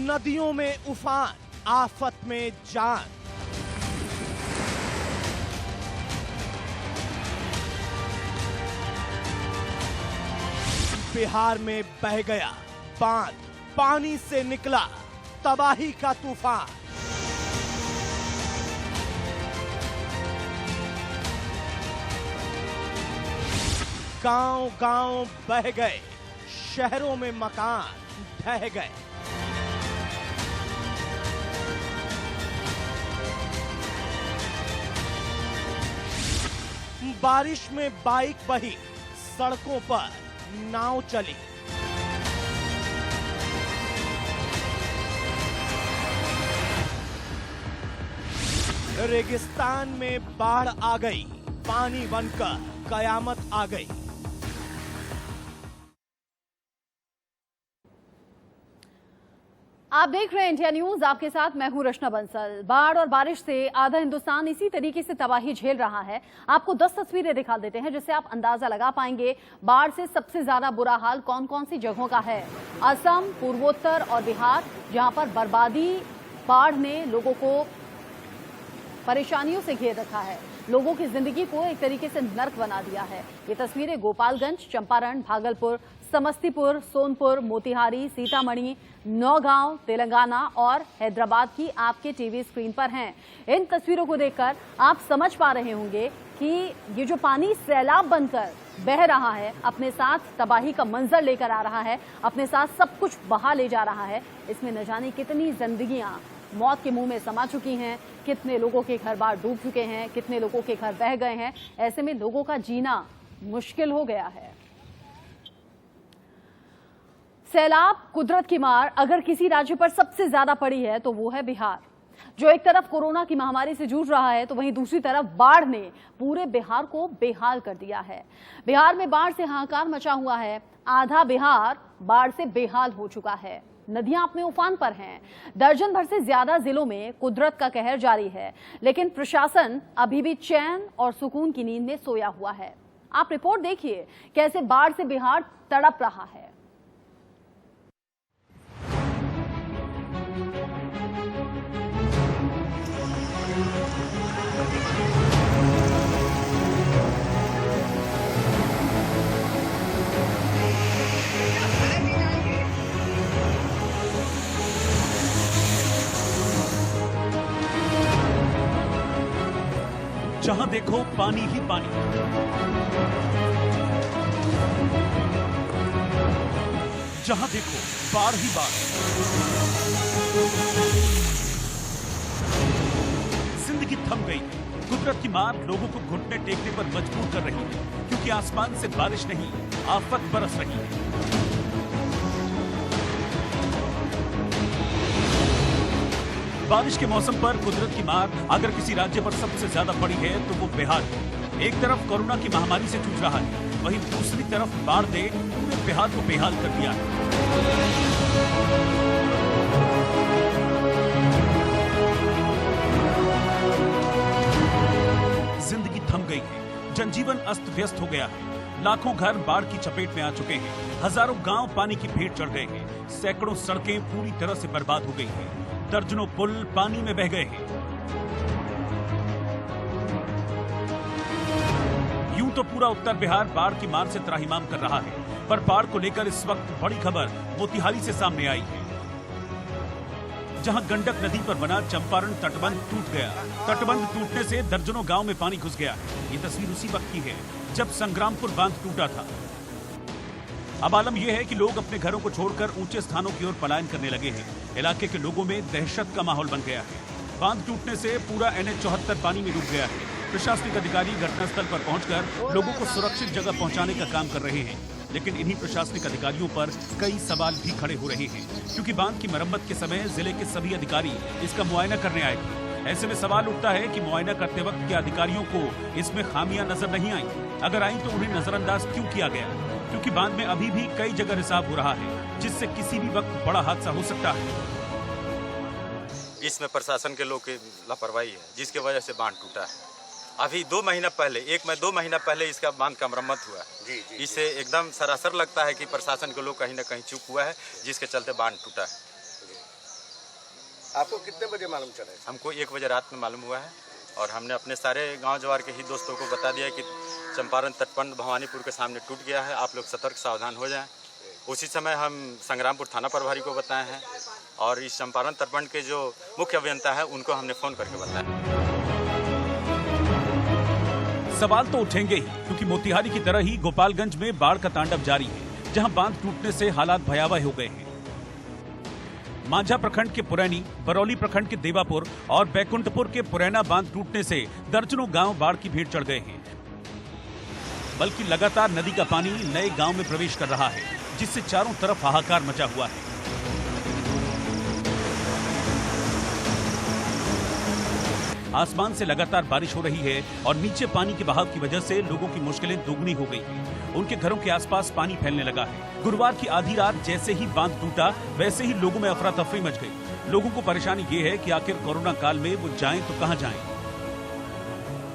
नदियों में उफान, आफत में जान। बिहार में बह गया बांध, पानी से निकला तबाही का तूफान। गांव-गांव बह गए, शहरों में मकान ढह गए। बारिश में बाइक बही, सड़कों पर नाव चली। रेगिस्तान में बाढ़ आ गई, पानी बनकर कयामत आ गई। आप देख रहे हैं इंडिया न्यूज, आपके साथ मैं हूं रचना बंसल। बाढ़ और बारिश से आधा हिंदुस्तान इसी तरीके से तबाही झेल रहा है। आपको 10 तस्वीरें दिखा देते हैं जिससे आप अंदाजा लगा पाएंगे बाढ़ से सबसे ज्यादा बुरा हाल कौन कौन सी जगहों का है। असम, पूर्वोत्तर और बिहार, जहां पर बर्बादी, बाढ़ ने लोगों को परेशानियों से घेर रखा है, लोगों की जिंदगी को एक तरीके से नर्क बना दिया है। ये तस्वीरें गोपालगंज, चंपारण, भागलपुर, समस्तीपुर, सोनपुर, मोतिहारी, सीतामढ़ी, नौगांव, तेलंगाना और हैदराबाद की आपके टीवी स्क्रीन पर हैं। इन तस्वीरों को देखकर आप समझ पा रहे होंगे कि ये जो पानी सैलाब बनकर बह रहा है, अपने साथ तबाही का मंजर लेकर आ रहा है, अपने साथ सब कुछ बहा ले जा रहा है। इसमें न जाने कितनी जिंदगियां मौत के मुंह में समा चुकी हैं, कितने लोगों के घर बार डूब चुके हैं, कितने लोगों के घर बह गए हैं। ऐसे में लोगों का जीना मुश्किल हो गया है। सैलाब, कुदरत की मार अगर किसी राज्य पर सबसे ज्यादा पड़ी है तो वो है बिहार, जो एक तरफ कोरोना की महामारी से जूझ रहा है तो वहीं दूसरी तरफ बाढ़ ने पूरे बिहार को बेहाल कर दिया है। बिहार में बाढ़ से हाहाकार मचा हुआ है। आधा बिहार बाढ़ से बेहाल हो चुका है। नदियां अपने उफान पर हैं। दर्जन भर से ज्यादा जिलों में कुदरत का कहर जारी है, लेकिन प्रशासन अभी भी चैन और सुकून की नींद में सोया हुआ है। आप रिपोर्ट देखिए कैसे बाढ़ से बिहार तड़प रहा है। जहां देखो पानी ही पानी, जहां देखो बाढ़ ही बाढ़। जिंदगी थम गई। कुदरत की मार लोगों को घुटने टेकने पर मजबूर कर रही है, क्योंकि आसमान से बारिश नहीं, आफत बरस रही है। बारिश के मौसम पर कुदरत की मार अगर किसी राज्य पर सबसे ज्यादा पड़ी है तो वो बिहार है। एक तरफ कोरोना की महामारी से जूझ रहा है, वहीं दूसरी तरफ बाढ़ ने पूरे बिहार को बेहाल कर दिया है। जिंदगी थम गई है, जनजीवन अस्त व्यस्त हो गया है। लाखों घर बाढ़ की चपेट में आ चुके हैं। हजारों गांव पानी की भेंट चढ़ गए हैं। सैकड़ों सड़कें पूरी तरह से बर्बाद हो गई हैं। दर्जनों पुल पानी में बह गए हैं। यूं तो पूरा उत्तर बिहार बाढ़ की मार से त्राहिमाम कर रहा है, पर बाढ़ को लेकर इस वक्त बड़ी खबर मोतिहारी से सामने आई है, जहां गंडक नदी पर बना चंपारण तटबंध टूट गया। तटबंध टूटने से दर्जनों गांव में पानी घुस गया। ये तस्वीर उसी वक्त की है जब संग्रामपुर बांध टूटा था। अब आलम यह है कि लोग अपने घरों को छोड़कर ऊंचे स्थानों की ओर पलायन करने लगे हैं। इलाके के लोगों में दहशत का माहौल बन गया है। बांध टूटने से पूरा NH 74 पानी में डूब गया है। प्रशासनिक अधिकारी घटनास्थल पर पहुंचकर लोगों को सुरक्षित जगह पहुंचाने का काम कर रहे हैं, लेकिन इन्हीं प्रशासनिक अधिकारियों पर कई सवाल भी खड़े हो रहे हैं, क्योंकि बांध की मरम्मत के समय जिले के सभी अधिकारी इसका मुआयना करने आए थे। ऐसे में सवाल उठता है कि मुआयना करते वक्त क्या अधिकारियों को इसमें खामियां नजर नहीं आई? अगर आई तो उन्हें नजरअंदाज क्यों किया गया? क्योंकि बांध में अभी भी कई जगह रिसाव हो रहा है, जिससे किसी भी वक्त बड़ा हादसा हो सकता है। इसमें प्रशासन के लोग की लापरवाही है, जिसकी वजह से बांध टूटा है। अभी 2 महीना पहले 2 महीना पहले इसका बांध का मरम्मत हुआ है। इससे एकदम सरासर लगता है कि प्रशासन के लोग कहीं ना कहीं चूक हुआ है, जिसके चलते बांध टूटा है। आपको कितने बजे मालूम चला? हमको 1 बजे रात में मालूम हुआ है और हमने अपने सारे गांव जवार के ही दोस्तों को बता दिया कि चंपारण तटबंध भवानीपुर के सामने टूट गया है, आप लोग सतर्क सावधान हो जाएं। उसी समय हम संग्रामपुर थाना प्रभारी को बताए हैं और इस चंपारण तटबंध के जो मुख्य अभियंता है उनको हमने फोन करके बताया। सवाल तो उठेंगे ही, क्योंकि मोतिहारी की तरह ही गोपालगंज में बाढ़ का तांडव जारी है, जहां बांध टूटने से हालात भयावह हो गए हैं। मांझा प्रखंड के पुरैनी, बरौली प्रखंड के देवापुर और बैकुंठपुर के पुरैना बांध टूटने से दर्जनों गांव बाढ़ की भेंट चढ़ गए हैं। बल्कि लगातार नदी का पानी नए गांव में प्रवेश कर रहा है, जिससे चारों तरफ हाहाकार मचा हुआ है। आसमान से लगातार बारिश हो रही है और नीचे पानी के बहाव की वजह से लोगों की मुश्किलें दोगुनी हो गई हैं। उनके घरों के आसपास पानी फैलने लगा है। गुरुवार की आधी रात जैसे ही बांध टूटा, वैसे ही लोगों में अफरा तफरी मच गई। लोगों को परेशानी ये है कि आखिर कोरोना काल में वो जाएं तो कहां जाएं।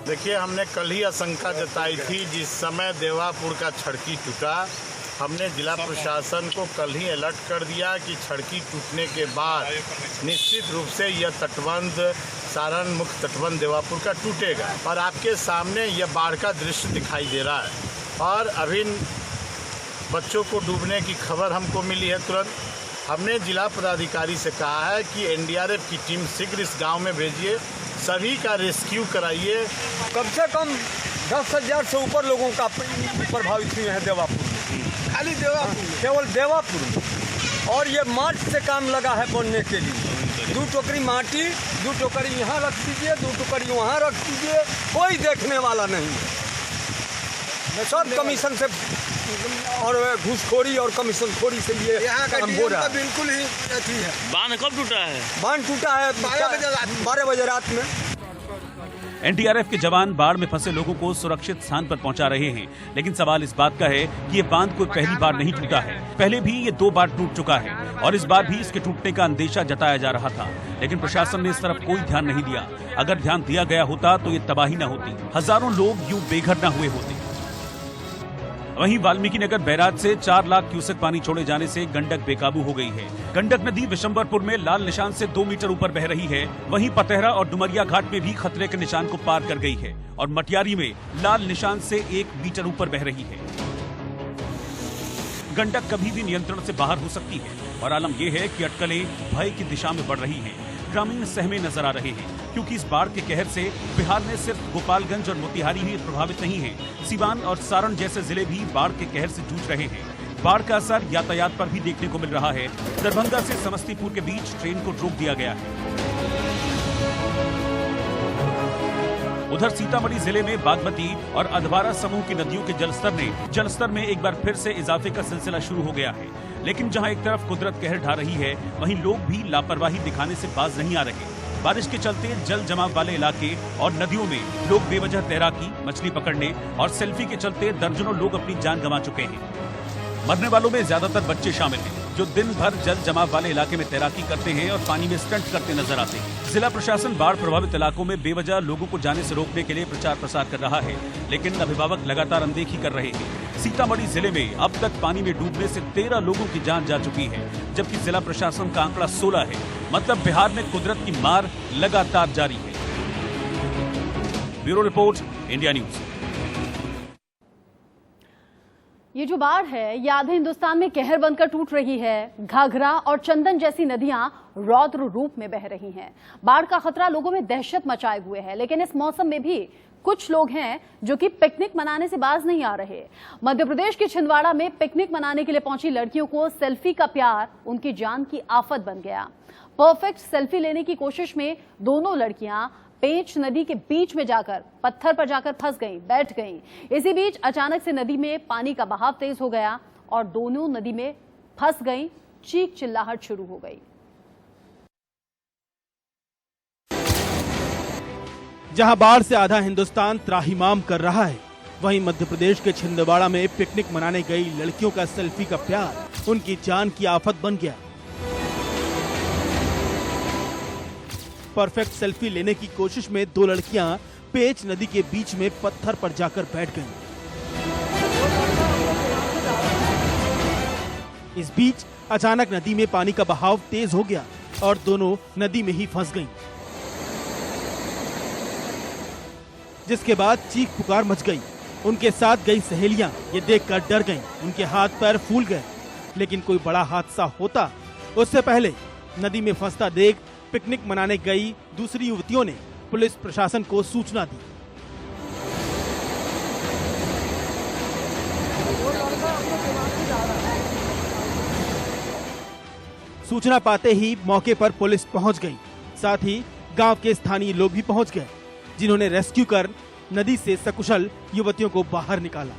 देखिए, हमने कल ही आशंका जताई थी, जिस समय देवापुर का छड़की टूटा, हमने जिला प्रशासन को कल ही अलर्ट कर दिया कि छड़की टूटने के बाद निश्चित रूप से यह तटबंध सारण मुख्य तटबंध देवापुर का टूटेगा। और आपके सामने यह बाढ़ का दृश्य दिखाई दे रहा है और अभी बच्चों को डूबने की खबर हमको मिली है। तुरंत हमने जिला पदाधिकारी से कहा है कि एनडीआरएफ की टीम शीघ्र इस गांव में भेजिए, सभी का रेस्क्यू कराइए। कम से कम 10,000 से ऊपर लोगों का प्रभावित हुए हैं देवापुर में, खाली देवापुर, केवल देवापुर में। और ये मार्च से काम लगा है बनने के लिए। 2 टोकरी माटी, 2 टोकरी यहाँ रख दीजिए, 2 टोकरी वहाँ रख दीजिए, कोई देखने वाला नहीं है। सब कमीशन से और घूसखोरी और कमीशन खोरी से ये काम हो रहा है। बिल्कुल ही अथी है। बांध कब टूटा है? बांध टूटा है 12 बजे रात में। एनडीआरएफ के जवान बाढ़ में फंसे लोगों को सुरक्षित स्थान पर पहुंचा रहे हैं, लेकिन सवाल इस बात का है कि ये बांध कोई पहली बार नहीं टूटा है। पहले भी ये 2 बार टूट चुका है और इस बार भी इसके टूटने का अंदेशा जताया जा रहा था, लेकिन प्रशासन ने इस तरफ कोई ध्यान नहीं दिया। अगर ध्यान दिया गया होता तो ये तबाही न होती, हजारों लोग यूं बेघर न हुए होते। वहीं वाल्मीकि नगर बैराज से 4 लाख क्यूसेक पानी छोड़े जाने से गंडक बेकाबू हो गई है। गंडक नदी विशंबरपुर में लाल निशान से 2 मीटर ऊपर बह रही है। वहीं पतेहरा और डुमरिया घाट में भी खतरे के निशान को पार कर गई है और मटियारी में लाल निशान से 1 मीटर ऊपर बह रही है। गंडक कभी भी नियंत्रण से बाहर हो सकती है और आलम यह है कि अटकलें भय की दिशा में बढ़ रही हैं। ग्रामीण सहमे नजर आ रहे हैं, क्योंकि इस बाढ़ के कहर से बिहार में सिर्फ गोपालगंज और मोतिहारी ही प्रभावित नहीं है, सिवान और सारण जैसे जिले भी बाढ़ के कहर से जूझ रहे हैं। बाढ़ का असर यातायात पर भी देखने को मिल रहा है। दरभंगा से समस्तीपुर के बीच ट्रेन को रोक दिया गया है। उधर सीतामढ़ी जिले में बागमती और अधवारा समूह की नदियों के जलस्तर में एक बार फिर से इजाफे का सिलसिला शुरू हो गया है। लेकिन जहां एक तरफ कुदरत कहर ढा रही है, वहीं लोग भी लापरवाही दिखाने से बाज नहीं आ रहे। बारिश के चलते जल जमाव वाले इलाके और नदियों में लोग बेवजह तैराकी, मछली पकड़ने और सेल्फी के चलते दर्जनों लोग अपनी जान गंवा चुके हैं। मरने वालों में ज्यादातर बच्चे शामिल हैं, जो दिन भर जल जमाव वाले इलाके में तैराकी करते हैं और पानी में स्टंट करते नजर आते हैं। जिला प्रशासन बाढ़ प्रभावित इलाकों में बेवजह लोगों को जाने से रोकने के लिए प्रचार प्रसार कर रहा है, लेकिन अभिभावक लगातार अनदेखी कर रहे हैं। सीतामढ़ी जिले में अब तक पानी में डूबने से 13 लोगों की जान जा चुकी है, जबकि जिला प्रशासन का आंकड़ा 16 है। मतलब बिहार में कुदरत की मार लगातार जारी है। Bureau report, India news. ये जो बाढ़ है ये आधे हिंदुस्तान में कहर बनकर टूट रही है। घाघरा और चंदन जैसी नदियां रौद्र रूप में बह रही हैं। बाढ़ का खतरा लोगों में दहशत मचाए हुए है, लेकिन इस मौसम में भी कुछ लोग हैं जो कि पिकनिक मनाने से बाज नहीं आ रहे। मध्य प्रदेश के छिंदवाड़ा में पिकनिक मनाने के लिए पहुंची लड़कियों को सेल्फी का प्यार उनकी जान की आफत बन गया। परफेक्ट सेल्फी लेने की कोशिश में दोनों लड़कियां पेंच नदी के बीच में जाकर पत्थर पर जाकर फंस गईं, बैठ गईं। इसी बीच अचानक से नदी में पानी का बहाव तेज हो गया और दोनों नदी में फंस गईं। चीख चिल्लाहट शुरू हो गई। जहां बाढ़ से आधा हिंदुस्तान त्राहिमाम कर रहा है, वहीं मध्य प्रदेश के छिंदवाड़ा में पिकनिक मनाने गई लड़कियों का सेल्फी का प्यार उनकी जान की आफत बन गया। परफेक्ट सेल्फी लेने की कोशिश में 2 लड़कियां पेंच नदी के बीच में पत्थर पर जाकर बैठ गईं। इस बीच अचानक नदी में पानी का बहाव तेज हो गया और दोनों नदी में ही फंस गईं। जिसके बाद चीख पुकार मच गई। उनके साथ गई सहेलियां ये देखकर डर गईं। उनके हाथ पैर फूल गए। लेकिन कोई बड़ा हादसा होता उससे पहले नदी में फंसता देख पिकनिक मनाने गई दूसरी युवतियों ने पुलिस प्रशासन को सूचना दी। सूचना पाते ही मौके पर पुलिस पहुंच गई। साथ ही गांव के स्थानीय लोग भी पहुंच गए, जिन्होंने रेस्क्यू कर नदी से सकुशल युवतियों को बाहर निकाला।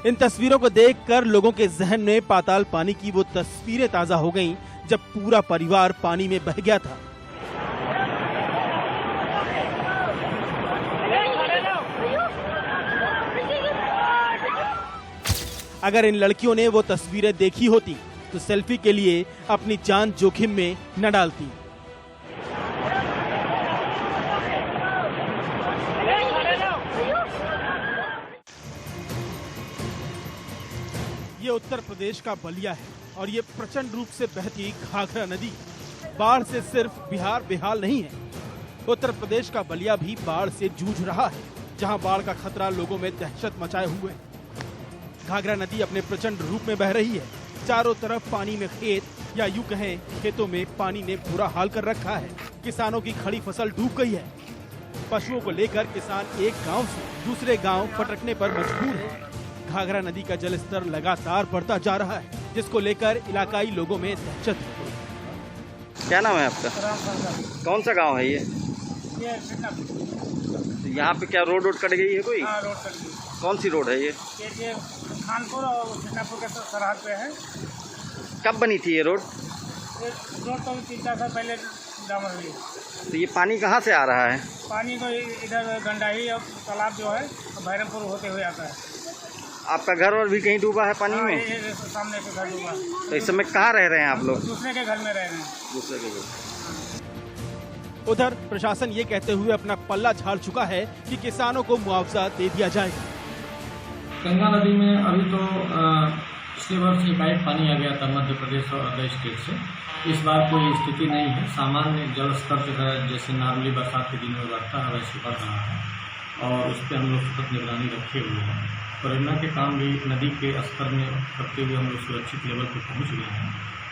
इन तस्वीरों को देखकर लोगों के जहन में पाताल पानी की वो तस्वीरें ताजा हो गईं, जब पूरा परिवार पानी में बह गया था। अगर इन लड़कियों ने वो तस्वीरें देखी होती तो सेल्फी के लिए अपनी जान जोखिम में न डालती। ये उत्तर प्रदेश का बलिया है और ये प्रचंड रूप से बहती घाघरा नदी बाढ़ से सिर्फ बिहार बेहाल नहीं है। उत्तर प्रदेश का बलिया भी बाढ़ से जूझ रहा है, जहां बाढ़ का खतरा लोगों में दहशत मचाए हुए है। घाघरा नदी अपने प्रचंड रूप में बह रही है। चारों तरफ पानी में खेत, या यूं कहें खेतों में पानी ने बुरा हाल कर रखा है। किसानों की खड़ी फसल डूब गई है। पशुओं को लेकर किसान एक गांव से दूसरे गांव भटकने पर मजबूर है। घाघरा नदी का जलस्तर लगातार बढ़ता जा रहा है, जिसको लेकर इलाकाई लोगों में दहशत है। क्या नाम है आपका? कौन सा गांव है ये? यहाँ पे क्या रोड कट गई है कोई? हाँ, रोड कट गई। कौन सी रोड है ये? खानपुर और छिन्नापुर के सरहद पे है। कब बनी थी ये रोड? रोड तो 3-4 साल पहले डामर हुई। तो ये पानी कहाँ से आ रहा है? पानी तो इधर गंडाही और तालाब जो है भैरमपुर होते हुए आता है। आपका घर और भी कहीं डूबा है पानी में? ये सामने के घर डूबा। तो इस समय कहाँ रह रहे हैं आप लोग? दूसरे के घर में रह रहे हैं। दूसरे के घर। उधर प्रशासन ये कहते हुए अपना पल्ला झाड़ चुका है कि किसानों को मुआवजा दे दिया जाएगा। गंगा नदी में अभी तो पिछले वर्ष एकाएक पानी आ गया था मध्य प्रदेश और अदर स्टेट से। इस बार कोई स्थिति नहीं है। सामान्य जल स्तर जो है जैसे नॉर्मली बरसात के दिन में बढ़ता है वैसे बढ़ रहा है और उस पर हम लोग सतत निगरानी रखे हुए हैं। परियोजना के काम भी नदी के स्तर में करते हुए हम लोग सुरक्षित लेवल पर पहुँच गए हैं।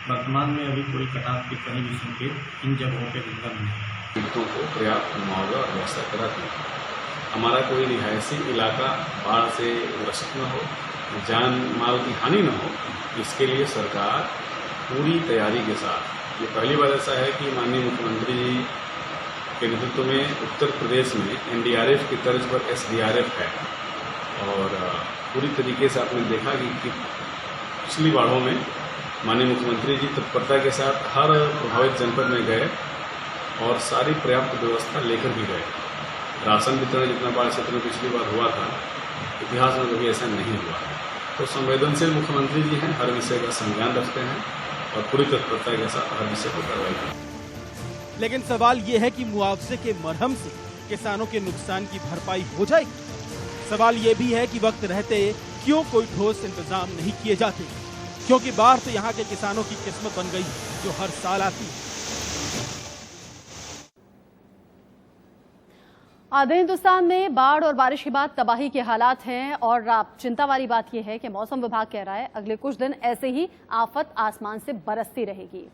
वर्तमान में अभी कोई कटाव के कहीं भी संकेत इन जगहों पर गंगा में नहीं है। पीड़ितों को पर्याप्त मुआवजा और व्यवस्था कराती है। हमारा कोई रिहायशी इलाका बाढ़ से ग्रस्त न हो, जान माल की हानि न हो, इसके लिए सरकार पूरी तैयारी के साथ, ये पहली बार ऐसा है कि माननीय मुख्यमंत्री जी के नेतृत्व में उत्तर प्रदेश में एनडीआरएफ की तर्ज पर एसडीआरएफ है और पूरी तरीके से आपने देखा कि पिछली बाढ़ों में माननीय मुख्यमंत्री जी तत्परता के साथ हर प्रभावित जनपद में गए और सारी पर्याप्त व्यवस्था लेकर भी गए। राशन वितरण जितना बाढ़ क्षेत्र में पिछली बार हुआ था, इतिहास में कभी ऐसा नहीं हुआ। तो संवेदनशील मुख्यमंत्री जी हैं, हर विषय का संज्ञान रखते हैं और पूरी तत्परता के साथ हर विषय पर कार्रवाई करते हैं। लेकिन सवाल ये है कि मुआवजे के मरहम से किसानों के नुकसान की भरपाई हो जाएगी। सवाल ये भी है कि वक्त रहते क्यों कोई ठोस इंतजाम नहीं किए जाते, क्योंकि बाढ़ तो यहाँ के किसानों की किस्मत बन गई जो हर साल आती है। आधे हिंदुस्तान में बाढ़ और बारिश के बाद तबाही के हालात हैं और चिंता वाली बात यह है कि मौसम विभाग कह रहा है अगले कुछ दिन ऐसे ही आफत आसमान से बरसती रहेगी।